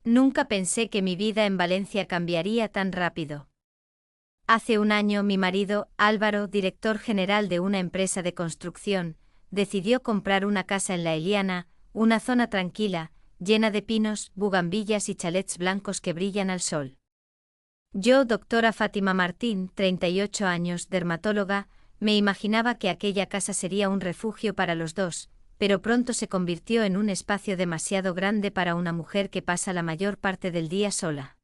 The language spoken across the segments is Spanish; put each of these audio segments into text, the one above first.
Nunca pensé que mi vida en Valencia cambiaría tan rápido. Hace un año mi marido, Álvaro, director general de una empresa de construcción, decidió comprar una casa en La Eliana, una zona tranquila, llena de pinos, bugambillas y chalets blancos que brillan al sol. Yo, doctora Fátima Martín, 38 años, dermatóloga, me imaginaba que aquella casa sería un refugio para los dos, pero pronto se convirtió en un espacio demasiado grande para una mujer que pasa la mayor parte del día sola.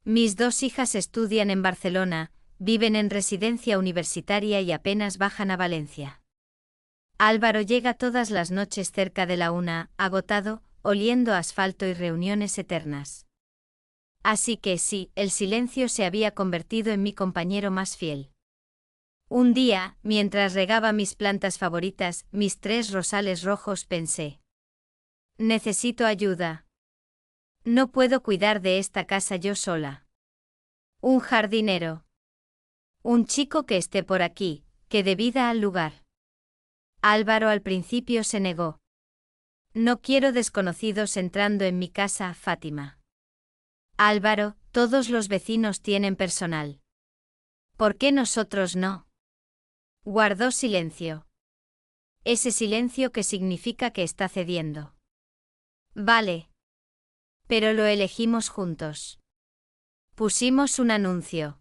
Mis dos hijas estudian en Barcelona, viven en residencia universitaria y apenas bajan a Valencia. Álvaro llega todas las noches cerca de la 1, agotado, oliendo a asfalto y reuniones eternas. Así que sí, el silencio se había convertido en mi compañero más fiel. Un día, mientras regaba mis plantas favoritas, mis 3 rosales rojos, pensé: necesito ayuda. No puedo cuidar de esta casa yo sola. Un jardinero. Un chico que esté por aquí, que dé vida al lugar. Álvaro al principio se negó. No quiero desconocidos entrando en mi casa, Fátima. Álvaro, todos los vecinos tienen personal. ¿Por qué nosotros no? Guardó silencio. Ese silencio que significa que está cediendo. Vale. Pero lo elegimos juntos. Pusimos un anuncio.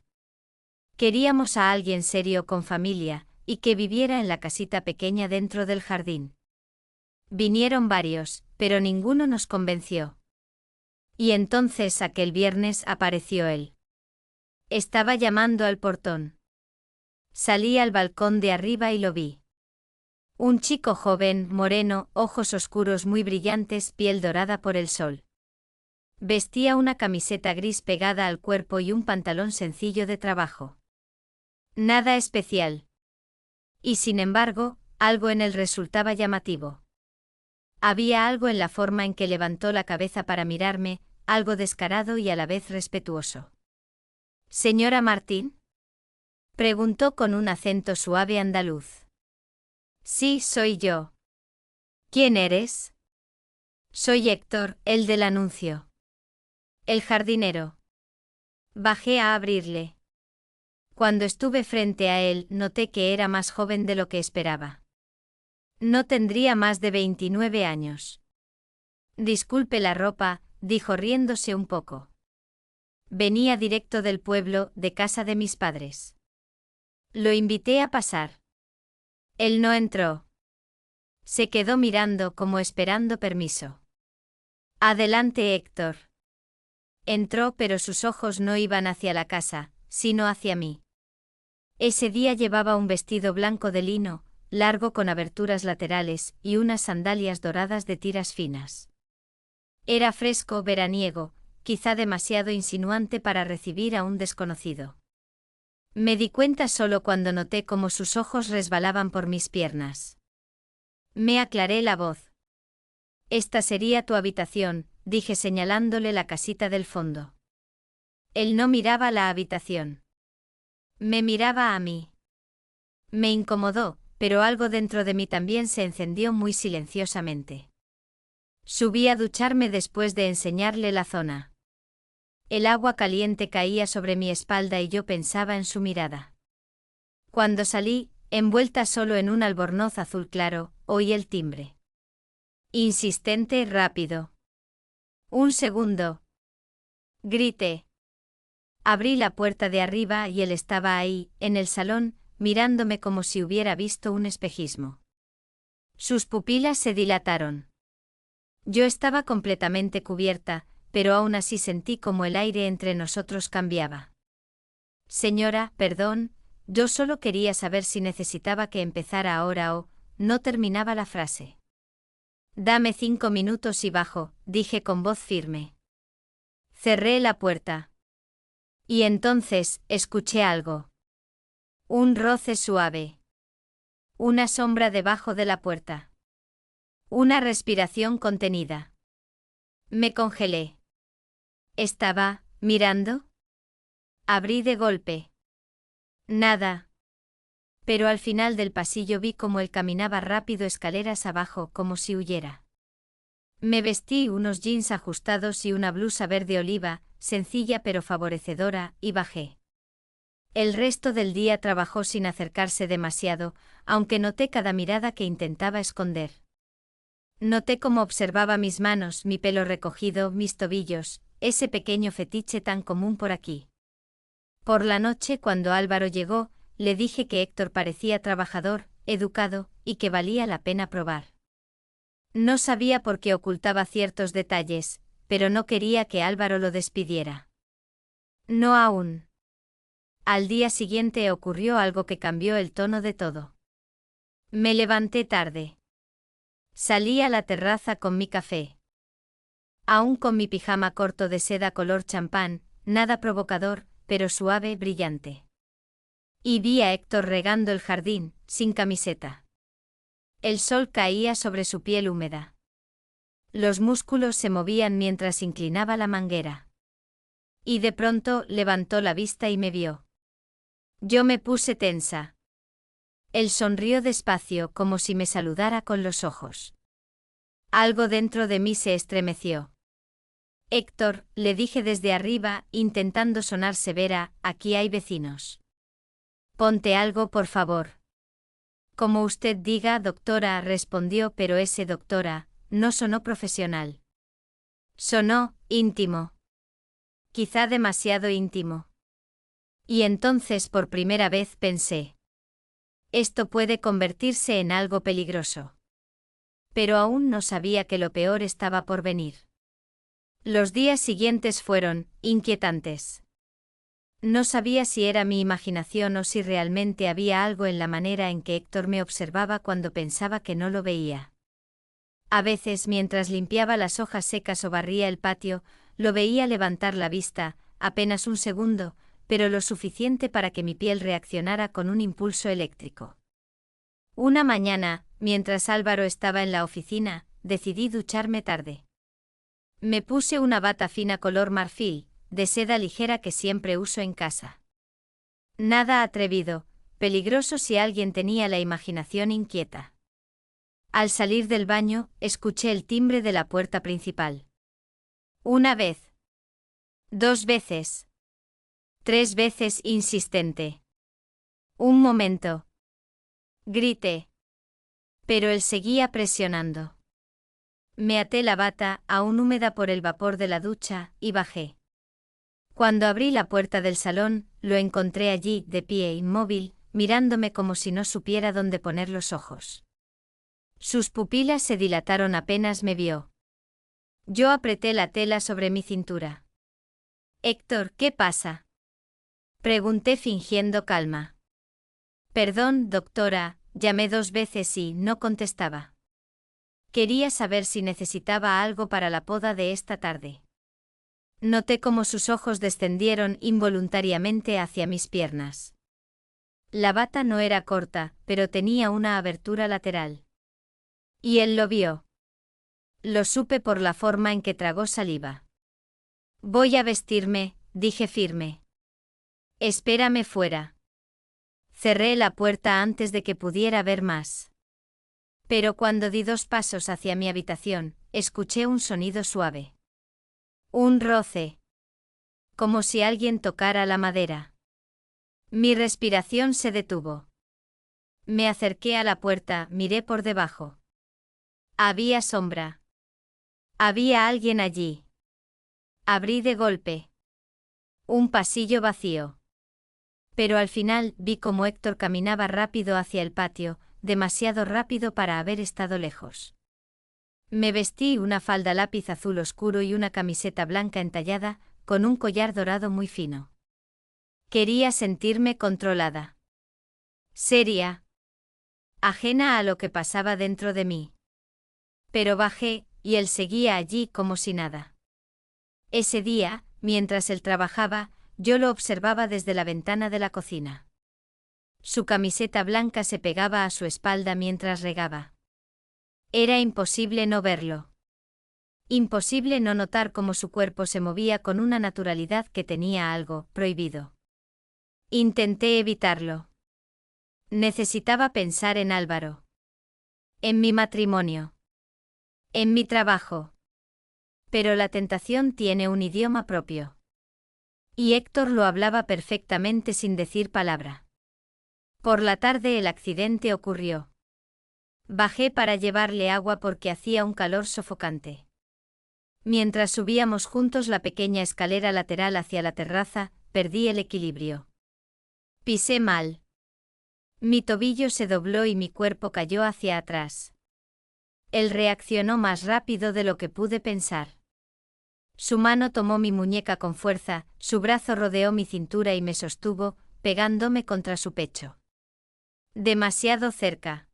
Queríamos a alguien serio con familia, y que viviera en la casita pequeña dentro del jardín. Vinieron varios, pero ninguno nos convenció. Y entonces aquel viernes apareció él. Estaba llamando al portón. Salí al balcón de arriba y lo vi. Un chico joven, moreno, ojos oscuros muy brillantes, piel dorada por el sol. Vestía una camiseta gris pegada al cuerpo y un pantalón sencillo de trabajo. Nada especial. Y sin embargo, algo en él resultaba llamativo. Había algo en la forma en que levantó la cabeza para mirarme, algo descarado y a la vez respetuoso. ¿Señora Martín?, preguntó con un acento suave andaluz. Sí, soy yo. ¿Quién eres? Soy Héctor, el del anuncio. El jardinero. Bajé a abrirle. Cuando estuve frente a él, noté que era más joven de lo que esperaba. No tendría más de 29 años. Disculpe la ropa, dijo riéndose un poco. Venía directo del pueblo, de casa de mis padres. Lo invité a pasar. Él no entró. Se quedó mirando como esperando permiso. Adelante, Héctor. Entró, pero sus ojos no iban hacia la casa, sino hacia mí. Ese día llevaba un vestido blanco de lino, largo con aberturas laterales, y unas sandalias doradas de tiras finas. Era fresco, veraniego, quizá demasiado insinuante para recibir a un desconocido. Me di cuenta solo cuando noté cómo sus ojos resbalaban por mis piernas. Me aclaré la voz. Esta sería tu habitación, dije señalándole la casita del fondo. Él no miraba la habitación. Me miraba a mí. Me incomodó, pero algo dentro de mí también se encendió muy silenciosamente. Subí a ducharme después de enseñarle la zona. El agua caliente caía sobre mi espalda y yo pensaba en su mirada. Cuando salí, envuelta solo en un albornoz azul claro, oí el timbre. Insistente y rápido. Un segundo. Grité. Abrí la puerta de arriba y él estaba ahí, en el salón, mirándome como si hubiera visto un espejismo. Sus pupilas se dilataron. Yo estaba completamente cubierta, pero aún así sentí como el aire entre nosotros cambiaba. Señora, perdón, yo solo quería saber si necesitaba que empezara ahora o... No terminaba la frase. Dame 5 minutos y bajo, dije con voz firme. Cerré la puerta. Y entonces, escuché algo. Un roce suave. Una sombra debajo de la puerta. Una respiración contenida. Me congelé. ¿Estaba mirando? Abrí de golpe. Nada. Pero al final del pasillo vi cómo él caminaba rápido escaleras abajo como si huyera. Me vestí unos jeans ajustados y una blusa verde oliva, sencilla pero favorecedora, y bajé. El resto del día trabajó sin acercarse demasiado, aunque noté cada mirada que intentaba esconder. Noté cómo observaba mis manos, mi pelo recogido, mis tobillos, ese pequeño fetiche tan común por aquí. Por la noche, cuando Álvaro llegó, le dije que Héctor parecía trabajador, educado, y que valía la pena probar. No sabía por qué ocultaba ciertos detalles, pero no quería que Álvaro lo despidiera. No aún. Al día siguiente ocurrió algo que cambió el tono de todo. Me levanté tarde. Salí a la terraza con mi café. Aún con mi pijama corto de seda color champán, nada provocador, pero suave, brillante. Y vi a Héctor regando el jardín, sin camiseta. El sol caía sobre su piel húmeda. Los músculos se movían mientras inclinaba la manguera. Y de pronto levantó la vista y me vio. Yo me puse tensa. Él sonrió despacio como si me saludara con los ojos. Algo dentro de mí se estremeció. Héctor, le dije desde arriba, intentando sonar severa, aquí hay vecinos. Ponte algo, por favor. Como usted diga, doctora, respondió, pero ese doctora no sonó profesional. Sonó íntimo. Quizá demasiado íntimo. Y entonces por primera vez pensé. Esto puede convertirse en algo peligroso. Pero aún no sabía que lo peor estaba por venir. Los días siguientes fueron inquietantes. No sabía si era mi imaginación o si realmente había algo en la manera en que Héctor me observaba cuando pensaba que no lo veía. A veces, mientras limpiaba las hojas secas o barría el patio, lo veía levantar la vista, apenas un segundo, pero lo suficiente para que mi piel reaccionara con un impulso eléctrico. Una mañana, mientras Álvaro estaba en la oficina, decidí ducharme tarde. Me puse una bata fina color marfil, de seda ligera que siempre uso en casa. Nada atrevido, peligroso si alguien tenía la imaginación inquieta. Al salir del baño, escuché el timbre de la puerta principal. Una vez. 2 veces. 3 veces insistente. Un momento. Grité. Pero él seguía presionando. Me até la bata, aún húmeda por el vapor de la ducha, y bajé. Cuando abrí la puerta del salón, lo encontré allí, de pie inmóvil, mirándome como si no supiera dónde poner los ojos. Sus pupilas se dilataron apenas me vio. Yo apreté la tela sobre mi cintura. Héctor, ¿qué pasa? Pregunté fingiendo calma. Perdón, doctora, llamé 2 veces y no contestaba. Quería saber si necesitaba algo para la poda de esta tarde. Noté cómo sus ojos descendieron involuntariamente hacia mis piernas. La bata no era corta, pero tenía una abertura lateral. Y él lo vio. Lo supe por la forma en que tragó saliva. Voy a vestirme, dije firme. Espérame fuera. Cerré la puerta antes de que pudiera ver más. Pero cuando di 2 pasos hacia mi habitación, escuché un sonido suave. Un roce. Como si alguien tocara la madera. Mi respiración se detuvo. Me acerqué a la puerta, miré por debajo. Había sombra. Había alguien allí. Abrí de golpe. Un pasillo vacío. Pero al final vi cómo Héctor caminaba rápido hacia el patio, demasiado rápido para haber estado lejos. Me vestí una falda lápiz azul oscuro y una camiseta blanca entallada, con un collar dorado muy fino. Quería sentirme controlada. Seria. Ajena a lo que pasaba dentro de mí. Pero bajé, y él seguía allí como si nada. Ese día, mientras él trabajaba, yo lo observaba desde la ventana de la cocina. Su camiseta blanca se pegaba a su espalda mientras regaba. Era imposible no verlo. Imposible no notar cómo su cuerpo se movía con una naturalidad que tenía algo prohibido. Intenté evitarlo. Necesitaba pensar en Álvaro. En mi matrimonio. En mi trabajo. Pero la tentación tiene un idioma propio. Y Héctor lo hablaba perfectamente sin decir palabra. Por la tarde el accidente ocurrió. Bajé para llevarle agua porque hacía un calor sofocante. Mientras subíamos juntos la pequeña escalera lateral hacia la terraza, perdí el equilibrio. Pisé mal. Mi tobillo se dobló y mi cuerpo cayó hacia atrás. Él reaccionó más rápido de lo que pude pensar. Su mano tomó mi muñeca con fuerza, su brazo rodeó mi cintura y me sostuvo, pegándome contra su pecho. Demasiado cerca.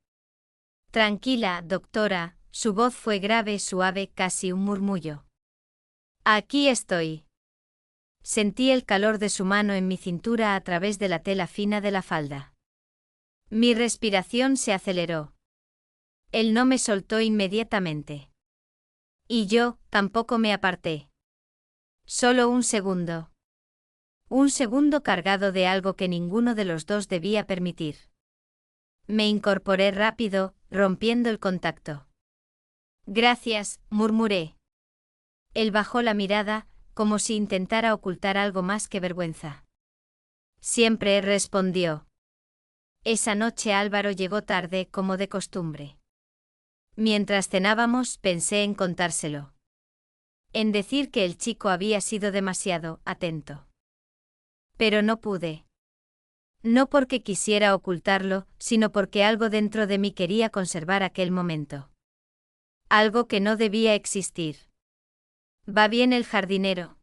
Tranquila, doctora, su voz fue grave, suave, casi un murmullo. Aquí estoy. Sentí el calor de su mano en mi cintura a través de la tela fina de la falda. Mi respiración se aceleró. Él no me soltó inmediatamente. Y yo, tampoco me aparté. Solo un segundo. Un segundo cargado de algo que ninguno de los dos debía permitir. Me incorporé rápido, rompiendo el contacto. Gracias, murmuré. Él bajó la mirada, como si intentara ocultar algo más que vergüenza. Siempre respondió. Esa noche Álvaro llegó tarde, como de costumbre. Mientras cenábamos, pensé en contárselo. En decir que el chico había sido demasiado atento. Pero no pude. No porque quisiera ocultarlo, sino porque algo dentro de mí quería conservar aquel momento. Algo que no debía existir. ¿Va bien el jardinero?,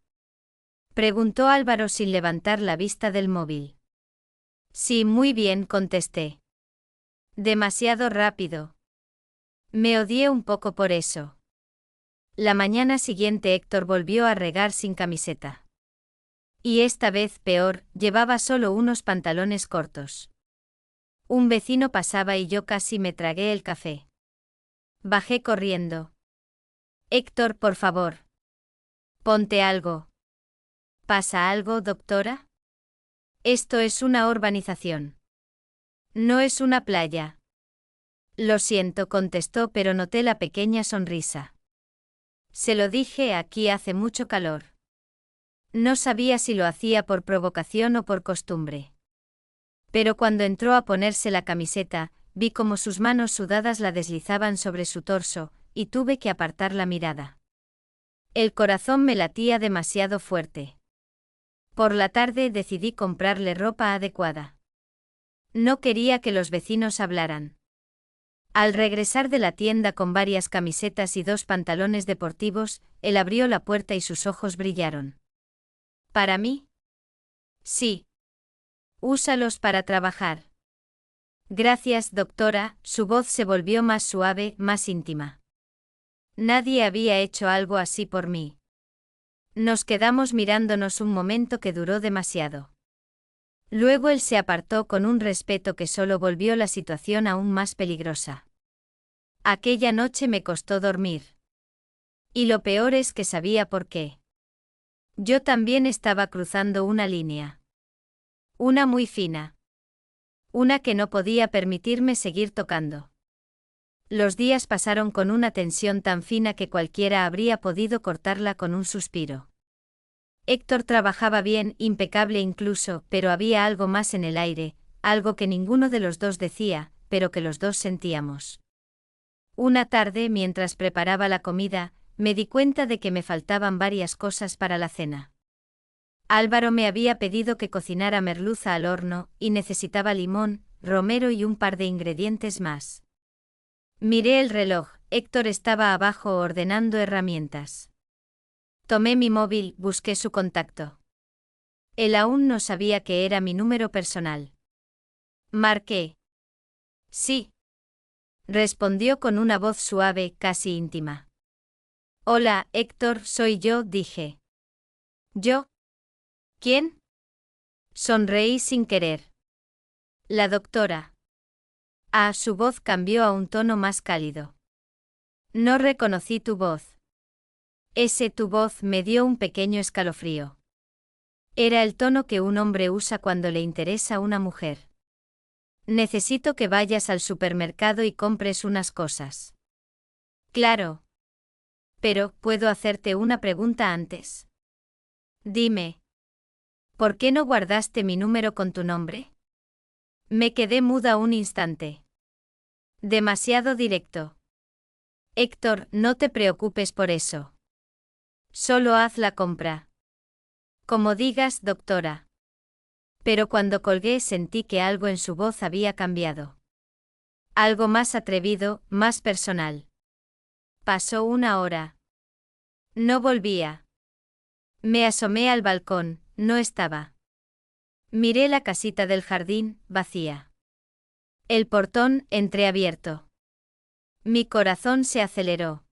preguntó Álvaro sin levantar la vista del móvil. Sí, muy bien, contesté. Demasiado rápido. Me odié un poco por eso. La mañana siguiente Héctor volvió a regar sin camiseta. Y esta vez peor, llevaba solo unos pantalones cortos. Un vecino pasaba y yo casi me tragué el café. Bajé corriendo. Héctor, por favor. Ponte algo. ¿Pasa algo, doctora? Esto es una urbanización. No es una playa. Lo siento, contestó, pero noté la pequeña sonrisa. Se lo dije, aquí hace mucho calor. No sabía si lo hacía por provocación o por costumbre. Pero cuando entró a ponerse la camiseta, vi cómo sus manos sudadas la deslizaban sobre su torso, y tuve que apartar la mirada. El corazón me latía demasiado fuerte. Por la tarde decidí comprarle ropa adecuada. No quería que los vecinos hablaran. Al regresar de la tienda con varias camisetas y 2 pantalones deportivos, él abrió la puerta y sus ojos brillaron. ¿Para mí? Sí. Úsalos para trabajar. Gracias, doctora, su voz se volvió más suave, más íntima. Nadie había hecho algo así por mí. Nos quedamos mirándonos un momento que duró demasiado. Luego él se apartó con un respeto que solo volvió la situación aún más peligrosa. Aquella noche me costó dormir. Y lo peor es que sabía por qué. Yo también estaba cruzando una línea. Una muy fina. Una que no podía permitirme seguir tocando. Los días pasaron con una tensión tan fina que cualquiera habría podido cortarla con un suspiro. Héctor trabajaba bien, impecable incluso, pero había algo más en el aire, algo que ninguno de los dos decía, pero que los dos sentíamos. Una tarde, mientras preparaba la comida, me di cuenta de que me faltaban varias cosas para la cena. Álvaro me había pedido que cocinara merluza al horno, y necesitaba limón, romero y un par de ingredientes más. Miré el reloj, Héctor estaba abajo ordenando herramientas. Tomé mi móvil, busqué su contacto. Él aún no sabía que era mi número personal. Marqué. Sí. Respondió con una voz suave, casi íntima. Hola, Héctor, soy yo, dije. ¿Yo? ¿Quién? Sonreí sin querer. La doctora. Su voz cambió a un tono más cálido. No reconocí tu voz. Tu voz me dio un pequeño escalofrío. Era el tono que un hombre usa cuando le interesa una mujer. Necesito que vayas al supermercado y compres unas cosas. Claro. Pero, ¿puedo hacerte una pregunta antes? Dime. ¿Por qué no guardaste mi número con tu nombre? Me quedé muda un instante. Demasiado directo. Héctor, no te preocupes por eso. Solo haz la compra. Como digas, doctora. Pero cuando colgué sentí que algo en su voz había cambiado. Algo más atrevido, más personal. Pasó una hora. No volvía. Me asomé al balcón, no estaba. Miré la casita del jardín, vacía. El portón, entreabierto. Mi corazón se aceleró.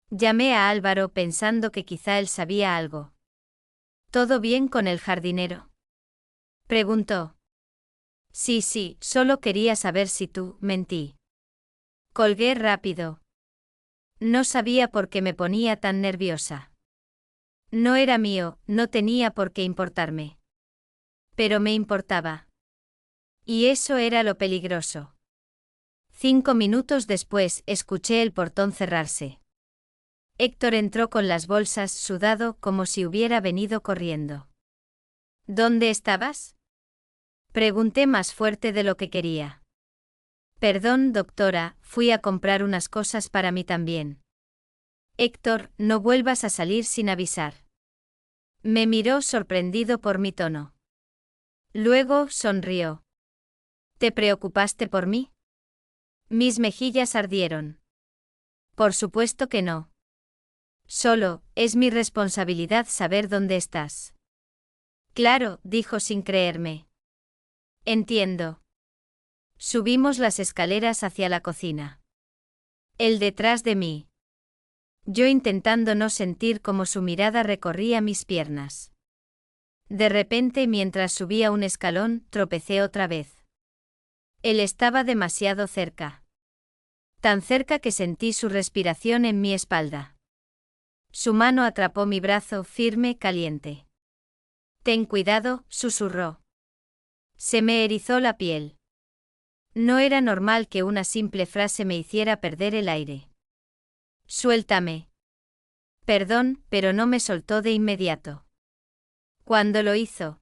Llamé a Álvaro pensando que quizá él sabía algo. ¿Todo bien con el jardinero? Preguntó. Sí, solo quería saber si tú, mentí. Colgué rápido. No sabía por qué me ponía tan nerviosa. No era mío, no tenía por qué importarme. Pero me importaba. Y eso era lo peligroso. 5 minutos después escuché el portón cerrarse. Héctor entró con las bolsas, sudado como si hubiera venido corriendo. ¿Dónde estabas? Pregunté más fuerte de lo que quería. Perdón, doctora, fui a comprar unas cosas para mí también. Héctor, no vuelvas a salir sin avisar. Me miró sorprendido por mi tono. Luego sonrió. ¿Te preocupaste por mí? Mis mejillas ardieron. Por supuesto que no. Solo, es mi responsabilidad saber dónde estás. Claro, dijo sin creerme. Entiendo. Subimos las escaleras hacia la cocina. Él detrás de mí. Yo intentando no sentir cómo su mirada recorría mis piernas. De repente, mientras subía un escalón, tropecé otra vez. Él estaba demasiado cerca. Tan cerca que sentí su respiración en mi espalda. Su mano atrapó mi brazo, firme, caliente. Ten cuidado, susurró. Se me erizó la piel. No era normal que una simple frase me hiciera perder el aire. Suéltame. Perdón, pero no me soltó de inmediato. Cuando lo hizo,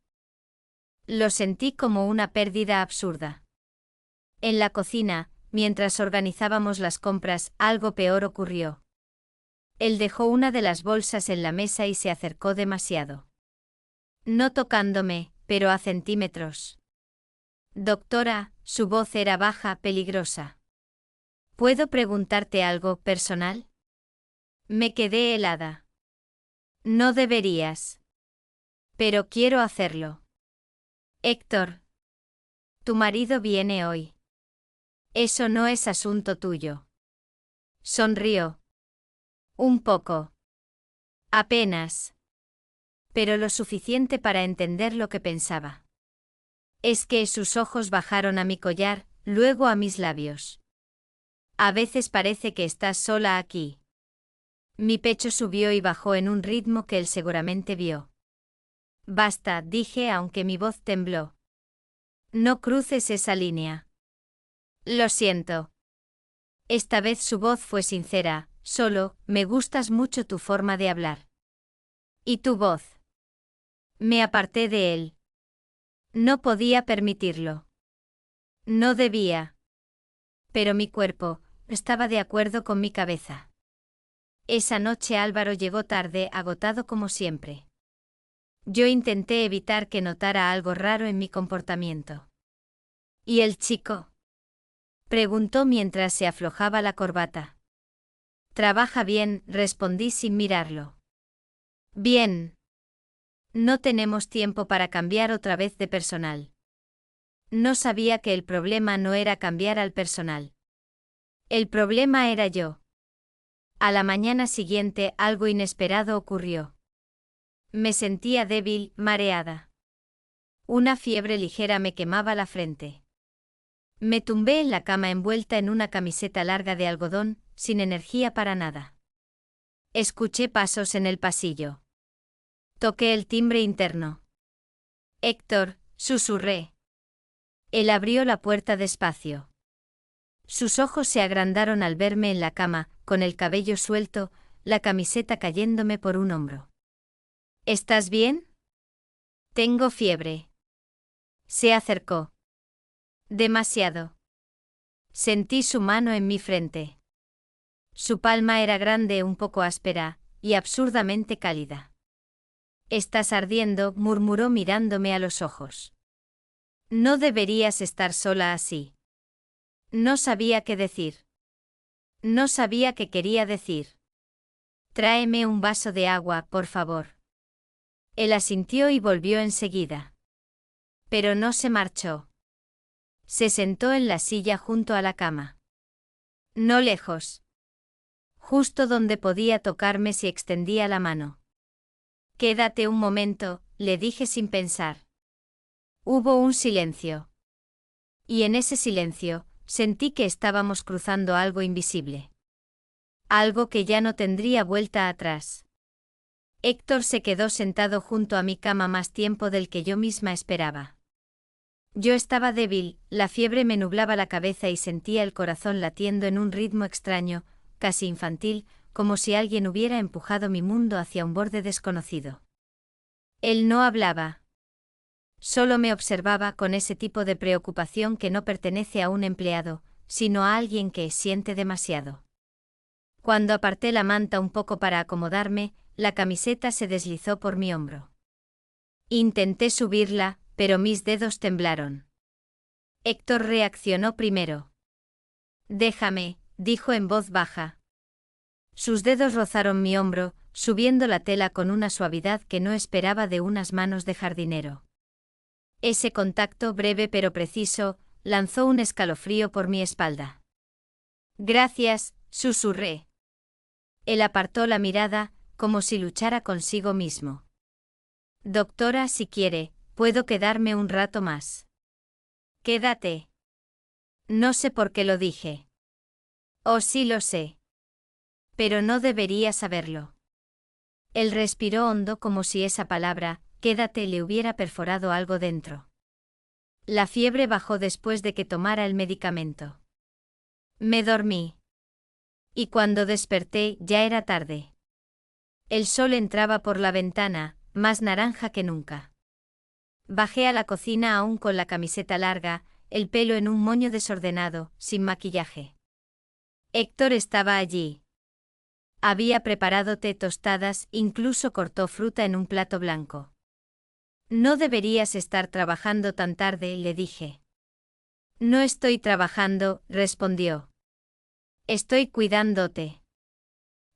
lo sentí como una pérdida absurda. En la cocina, mientras organizábamos las compras, algo peor ocurrió. Él dejó una de las bolsas en la mesa y se acercó demasiado. No tocándome, pero a centímetros. Doctora, su voz era baja, peligrosa. ¿Puedo preguntarte algo personal? Me quedé helada. No deberías. Pero quiero hacerlo. Héctor. Tu marido viene hoy. Eso no es asunto tuyo. Sonrió. Un poco. Apenas. Pero lo suficiente para entender lo que pensaba. Es que sus ojos bajaron a mi collar, luego a mis labios. A veces parece que estás sola aquí. Mi pecho subió y bajó en un ritmo que él seguramente vio. Basta, dije aunque mi voz tembló. No cruces esa línea. Lo siento. Esta vez su voz fue sincera, solo, me gustas mucho tu forma de hablar. ¿Y tu voz? Me aparté de él. No podía permitirlo. No debía. Pero mi cuerpo estaba de acuerdo con mi cabeza. Esa noche Álvaro llegó tarde, agotado como siempre. Yo intenté evitar que notara algo raro en mi comportamiento. ¿Y el chico? Preguntó mientras se aflojaba la corbata. Trabaja bien, respondí sin mirarlo. Bien. No tenemos tiempo para cambiar otra vez de personal. No sabía que el problema no era cambiar al personal. El problema era yo. A la mañana siguiente algo inesperado ocurrió. Me sentía débil, mareada. Una fiebre ligera me quemaba la frente. Me tumbé en la cama envuelta en una camiseta larga de algodón, sin energía para nada. Escuché pasos en el pasillo. Toqué el timbre interno. Héctor, susurré. Él abrió la puerta despacio. Sus ojos se agrandaron al verme en la cama, con el cabello suelto, la camiseta cayéndome por un hombro. ¿Estás bien? Tengo fiebre. Se acercó. Demasiado. Sentí su mano en mi frente. Su palma era grande, un poco áspera, y absurdamente cálida. Estás ardiendo, murmuró mirándome a los ojos. No deberías estar sola así. No sabía qué decir. No sabía qué quería decir. Tráeme un vaso de agua, por favor. Él asintió y volvió enseguida. Pero no se marchó. Se sentó en la silla junto a la cama. No lejos. Justo donde podía tocarme si extendía la mano. Quédate un momento, le dije sin pensar. Hubo un silencio. Y en ese silencio, sentí que estábamos cruzando algo invisible. Algo que ya no tendría vuelta atrás. Héctor se quedó sentado junto a mi cama más tiempo del que yo misma esperaba. Yo estaba débil, la fiebre me nublaba la cabeza y sentía el corazón latiendo en un ritmo extraño, casi infantil, como si alguien hubiera empujado mi mundo hacia un borde desconocido. Él no hablaba. Solo me observaba con ese tipo de preocupación que no pertenece a un empleado, sino a alguien que siente demasiado. Cuando aparté la manta un poco para acomodarme, la camiseta se deslizó por mi hombro. Intenté subirla, pero mis dedos temblaron. Héctor reaccionó primero. Déjame, dijo en voz baja. Sus dedos rozaron mi hombro, subiendo la tela con una suavidad que no esperaba de unas manos de jardinero. Ese contacto breve pero preciso, lanzó un escalofrío por mi espalda. Gracias, susurré. Él apartó la mirada, como si luchara consigo mismo. Doctora, si quiere, puedo quedarme un rato más. Quédate. No sé por qué lo dije. Oh, sí lo sé. Pero no debería saberlo. Él respiró hondo como si esa palabra, quédate, le hubiera perforado algo dentro. La fiebre bajó después de que tomara el medicamento. Me dormí. Y cuando desperté ya era tarde. El sol entraba por la ventana, más naranja que nunca. Bajé a la cocina aún con la camiseta larga, el pelo en un moño desordenado, sin maquillaje. Héctor estaba allí. Había preparado té, tostadas, incluso cortó fruta en un plato blanco. No deberías estar trabajando tan tarde, le dije. No estoy trabajando, respondió. Estoy cuidándote.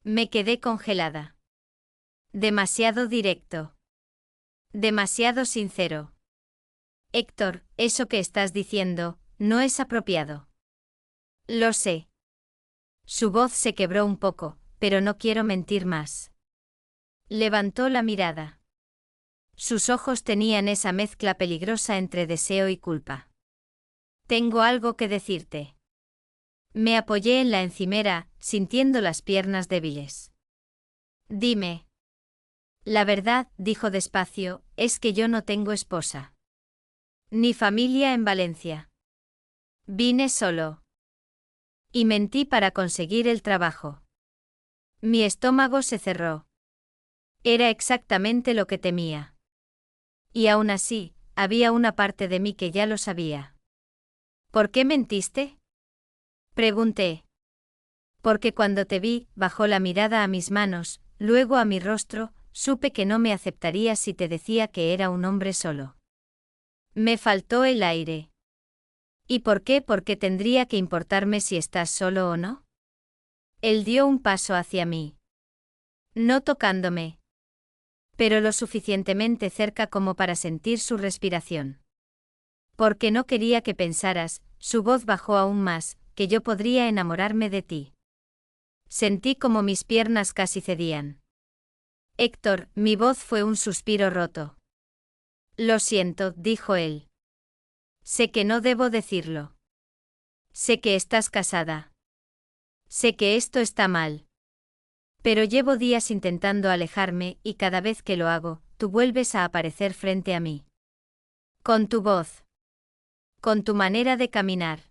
Me quedé congelada. Demasiado directo. Demasiado sincero. Héctor, eso que estás diciendo, no es apropiado. Lo sé. Su voz se quebró un poco, pero no quiero mentir más. Levantó la mirada. Sus ojos tenían esa mezcla peligrosa entre deseo y culpa. Tengo algo que decirte. Me apoyé en la encimera, sintiendo las piernas débiles. Dime. La verdad, dijo despacio, es que yo no tengo esposa. Ni familia en Valencia. Vine solo. Y mentí para conseguir el trabajo. Mi estómago se cerró. Era exactamente lo que temía. Y aún así, había una parte de mí que ya lo sabía. ¿Por qué mentiste? Pregunté. Porque cuando te vi, bajó la mirada a mis manos, luego a mi rostro, supe que no me aceptarías si te decía que era un hombre solo. Me faltó el aire. ¿Y por qué? Porque tendría que importarme si estás solo o no. Él dio un paso hacia mí. No tocándome. Pero lo suficientemente cerca como para sentir su respiración. Porque no quería que pensaras, su voz bajó aún más, que yo podría enamorarme de ti. Sentí como mis piernas casi cedían. Héctor, mi voz fue un suspiro roto. Lo siento, dijo él. Sé que no debo decirlo. Sé que estás casada. Sé que esto está mal. Pero llevo días intentando alejarme y cada vez que lo hago, tú vuelves a aparecer frente a mí. Con tu voz. Con tu manera de caminar.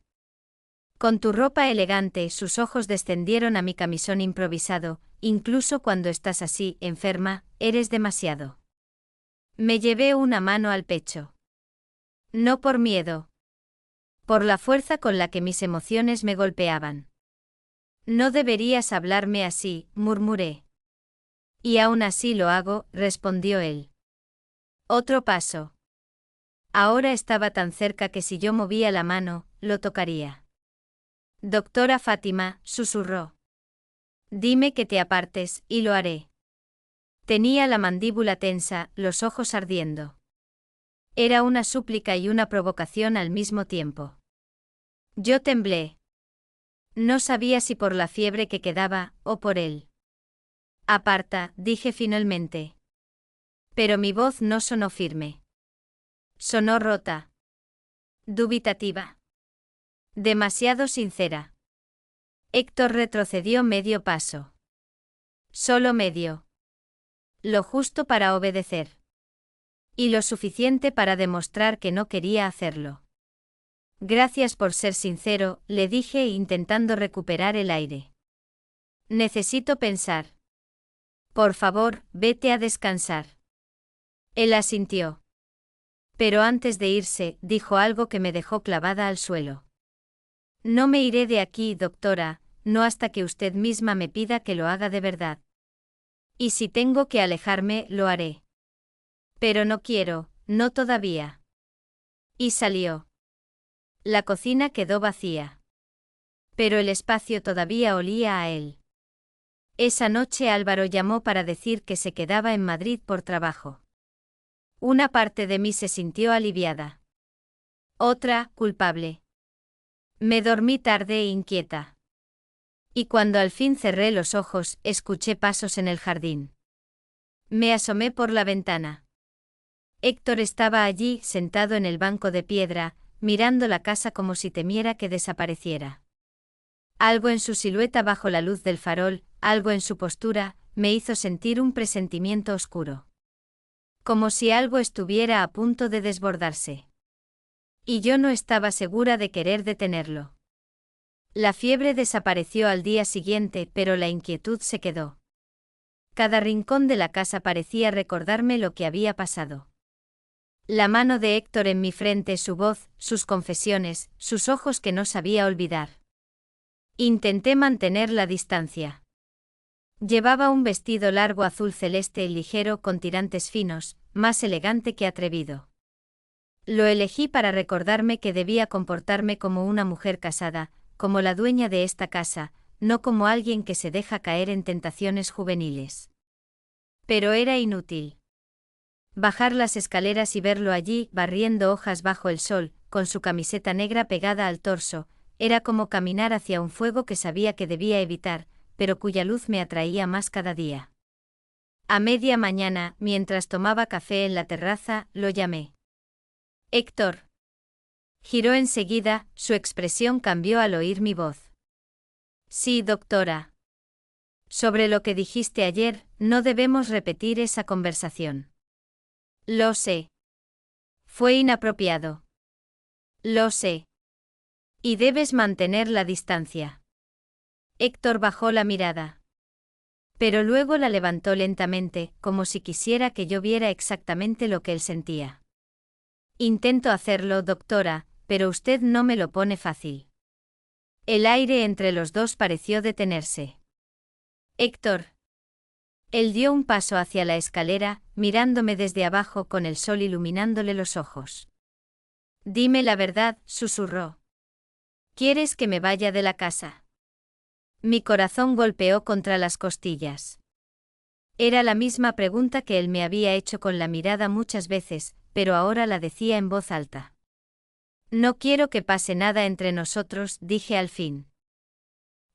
Con tu ropa elegante, sus ojos descendieron a mi camisón improvisado, incluso cuando estás así, enferma, eres demasiado. Me llevé una mano al pecho. No por miedo. Por la fuerza con la que mis emociones me golpeaban. No deberías hablarme así, murmuré. Y aún así lo hago, respondió él. Otro paso. Ahora estaba tan cerca que si yo movía la mano, lo tocaría. Doctora Fátima, susurró. Dime que te apartes, y lo haré. Tenía la mandíbula tensa, los ojos ardiendo. Era una súplica y una provocación al mismo tiempo. Yo temblé. No sabía si por la fiebre que quedaba, o por él. Aparta, dije finalmente. Pero mi voz no sonó firme. Sonó rota. Dubitativa. Demasiado sincera. Héctor retrocedió medio paso. Solo medio. Lo justo para obedecer. Y lo suficiente para demostrar que no quería hacerlo. Gracias por ser sincero, le dije intentando recuperar el aire. Necesito pensar. Por favor, vete a descansar. Él asintió. Pero antes de irse, dijo algo que me dejó clavada al suelo. No me iré de aquí, doctora, no hasta que usted misma me pida que lo haga de verdad. Y si tengo que alejarme, lo haré. Pero no quiero, no todavía. Y salió. La cocina quedó vacía. Pero el espacio todavía olía a él. Esa noche Álvaro llamó para decir que se quedaba en Madrid por trabajo. Una parte de mí se sintió aliviada. Otra, culpable. Me dormí tarde e inquieta. Y cuando al fin cerré los ojos, escuché pasos en el jardín. Me asomé por la ventana. Héctor estaba allí, sentado en el banco de piedra, mirando la casa como si temiera que desapareciera. Algo en su silueta bajo la luz del farol, algo en su postura, me hizo sentir un presentimiento oscuro. Como si algo estuviera a punto de desbordarse. Y yo no estaba segura de querer detenerlo. La fiebre desapareció al día siguiente, pero la inquietud se quedó. Cada rincón de la casa parecía recordarme lo que había pasado. La mano de Héctor en mi frente, su voz, sus confesiones, sus ojos que no sabía olvidar. Intenté mantener la distancia. Llevaba un vestido largo azul celeste y ligero con tirantes finos, más elegante que atrevido. Lo elegí para recordarme que debía comportarme como una mujer casada, como la dueña de esta casa, no como alguien que se deja caer en tentaciones juveniles. Pero era inútil. Bajar las escaleras y verlo allí, barriendo hojas bajo el sol, con su camiseta negra pegada al torso, era como caminar hacia un fuego que sabía que debía evitar, pero cuya luz me atraía más cada día. A media mañana, mientras tomaba café en la terraza, lo llamé. Héctor. Giró enseguida, su expresión cambió al oír mi voz. Sí, doctora. Sobre lo que dijiste ayer, no debemos repetir esa conversación. Lo sé. Fue inapropiado. Lo sé. Y debes mantener la distancia. Héctor bajó la mirada. Pero luego la levantó lentamente, como si quisiera que yo viera exactamente lo que él sentía. Intento hacerlo, doctora, pero usted no me lo pone fácil. El aire entre los dos pareció detenerse. Héctor. Él dio un paso hacia la escalera, mirándome desde abajo con el sol iluminándole los ojos. Dime la verdad, susurró. ¿Quieres que me vaya de la casa? Mi corazón golpeó contra las costillas. Era la misma pregunta que él me había hecho con la mirada muchas veces, pero ahora la decía en voz alta. No quiero que pase nada entre nosotros, dije al fin.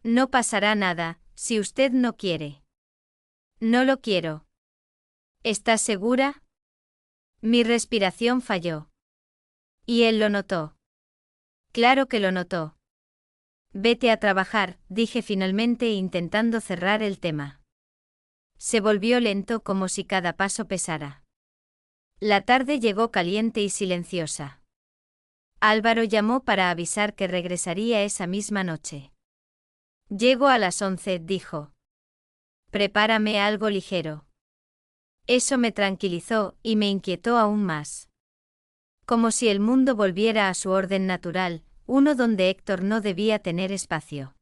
No pasará nada, si usted no quiere. No lo quiero. ¿Estás segura? Mi respiración falló. Y él lo notó. Claro que lo notó. Vete a trabajar, dije finalmente intentando cerrar el tema. Se volvió lento como si cada paso pesara. La tarde llegó caliente y silenciosa. Álvaro llamó para avisar que regresaría esa misma noche. Llego a las 11, dijo. Prepárame algo ligero. Eso me tranquilizó y me inquietó aún más. Como si el mundo volviera a su orden natural, uno donde Héctor no debía tener espacio.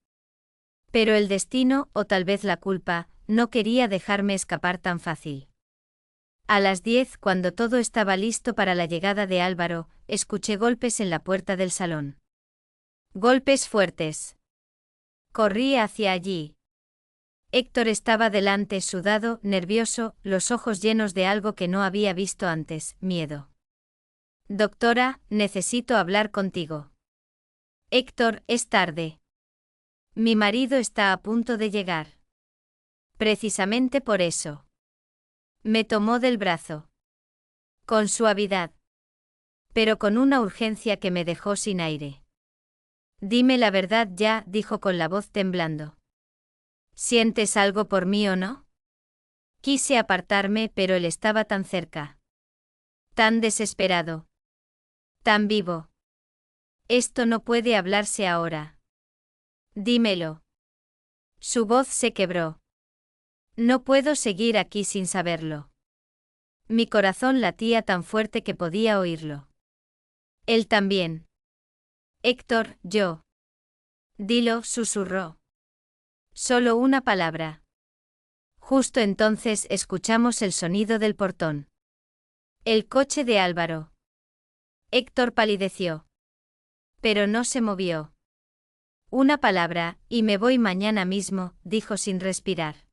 Pero el destino, o tal vez la culpa, no quería dejarme escapar tan fácil. A las 10, cuando todo estaba listo para la llegada de Álvaro, escuché golpes en la puerta del salón. Golpes fuertes. Corrí hacia allí. Héctor estaba delante, sudado, nervioso, los ojos llenos de algo que no había visto antes, miedo. Doctora, necesito hablar contigo. Héctor, es tarde. Mi marido está a punto de llegar. Precisamente por eso. Me tomó del brazo. Con suavidad. Pero con una urgencia que me dejó sin aire. Dime la verdad ya, dijo con la voz temblando. ¿Sientes algo por mí o no? Quise apartarme, pero él estaba tan cerca. Tan desesperado. Tan vivo. Esto no puede hablarse ahora. Dímelo. Su voz se quebró. No puedo seguir aquí sin saberlo. Mi corazón latía tan fuerte que podía oírlo. Él también. Héctor, yo. Dilo, susurró. Solo una palabra. Justo entonces escuchamos el sonido del portón. El coche de Álvaro. Héctor palideció. Pero no se movió. Una palabra, y me voy mañana mismo, dijo sin respirar.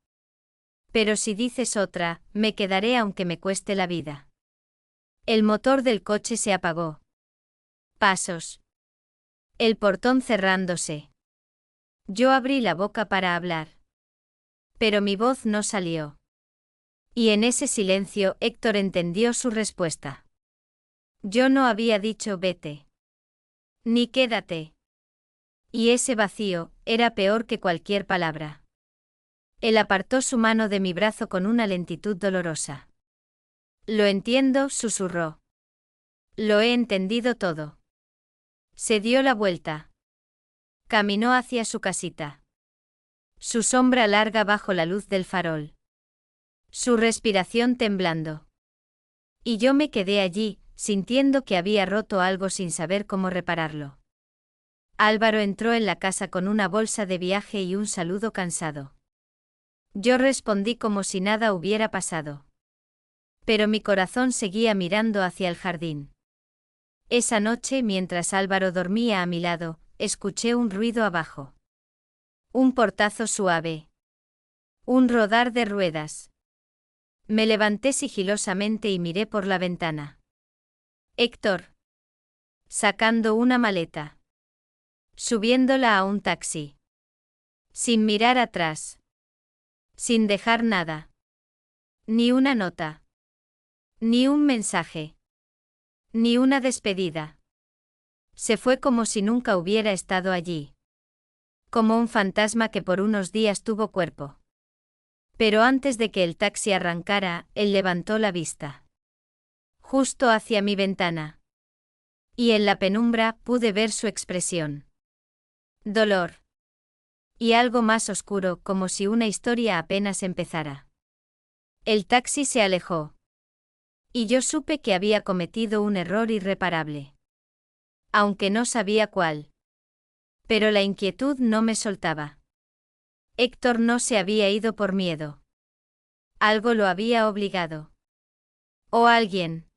Pero si dices otra, me quedaré aunque me cueste la vida. El motor del coche se apagó. Pasos. El portón cerrándose. Yo abrí la boca para hablar. Pero mi voz no salió. Y en ese silencio Héctor entendió su respuesta. Yo no había dicho vete. Ni quédate. Y ese vacío era peor que cualquier palabra. Él apartó su mano de mi brazo con una lentitud dolorosa. Lo entiendo, susurró. Lo he entendido todo. Se dio la vuelta. Caminó hacia su casita. Su sombra larga bajo la luz del farol. Su respiración temblando. Y yo me quedé allí, sintiendo que había roto algo sin saber cómo repararlo. Álvaro entró en la casa con una bolsa de viaje y un saludo cansado. Yo respondí como si nada hubiera pasado. Pero mi corazón seguía mirando hacia el jardín. Esa noche, mientras Álvaro dormía a mi lado, escuché un ruido abajo. Un portazo suave. Un rodar de ruedas. Me levanté sigilosamente y miré por la ventana. Héctor. Sacando una maleta. Subiéndola a un taxi. Sin mirar atrás. Sin dejar nada. Ni una nota. Ni un mensaje. Ni una despedida. Se fue como si nunca hubiera estado allí. Como un fantasma que por unos días tuvo cuerpo. Pero antes de que el taxi arrancara, él levantó la vista. Justo hacia mi ventana. Y en la penumbra pude ver su expresión. Dolor. Y algo más oscuro, como si una historia apenas empezara. El taxi se alejó. Y yo supe que había cometido un error irreparable. Aunque no sabía cuál. Pero la inquietud no me soltaba. Héctor no se había ido por miedo. Algo lo había obligado. O alguien.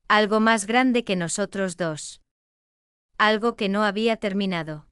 Algo más grande que nosotros dos. Algo que no había terminado.